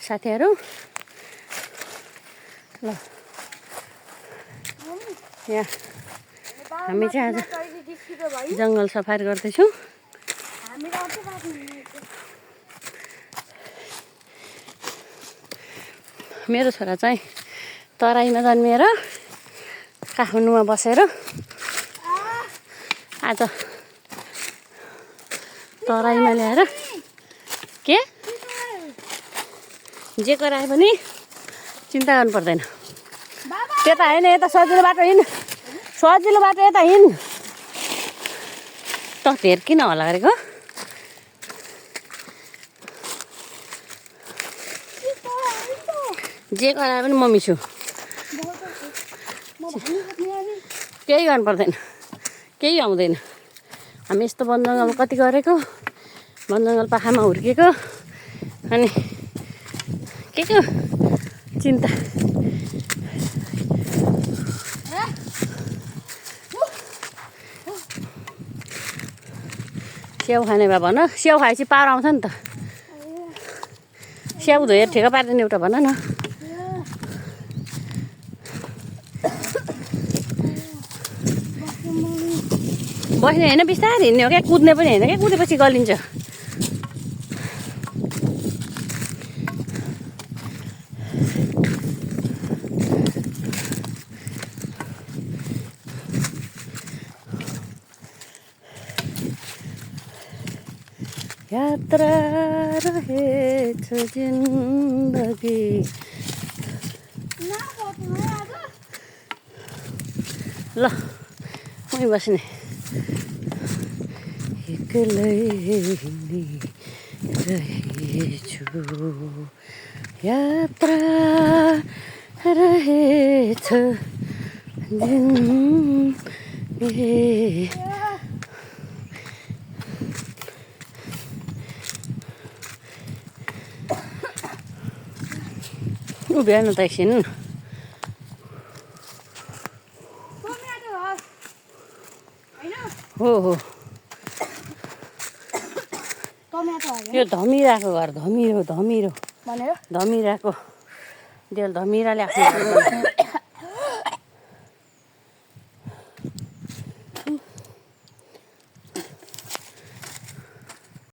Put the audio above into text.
साथीहरू ल यहाँ हामी चाहिँ आज जङ्गल सफारी गर्दैछौँ। मेरो छोरा चाहिँ तराईमा जन्मिएर काठमाडौँमा बसेर आज तराईमा ल्याएर के जे गराए पनि चिन्ता गर्नु पर्दैन। त्यता होइन यता सजिलो बाटो हिँड, सजिलो बाटो यता हिँड। त धेर किन होला गरेको? जे गराए पनि मम्मी छु, केही गर्नु पर्दैन, केही आउँदैन। हामी यस्तो वन जङ्गल कति गरेको, वन जङ्गल पाखामा हुर्केको, अनि के चिन्ता। स्याउ खाने भए भन, स्याउ खाएपछि पारो आउँछ नि त। स्याउ धोएर ठेका पारिदिने एउटा भन न। बस्ने होइन, बिस्तारै हिँड्ने हो क्या, कुद्ने पनि होइन क्या, कुदेपछि गलिन्छ। यात्रा रहेछ जिन्दगी। ल उही बस्ने एक्लै रहेछु, यात्रा रहेछ जिन्दगी। उभिएन त एकछिन। हो यो धमिराको घर, धमिरो धमिराको देल धमिराले आफ्नो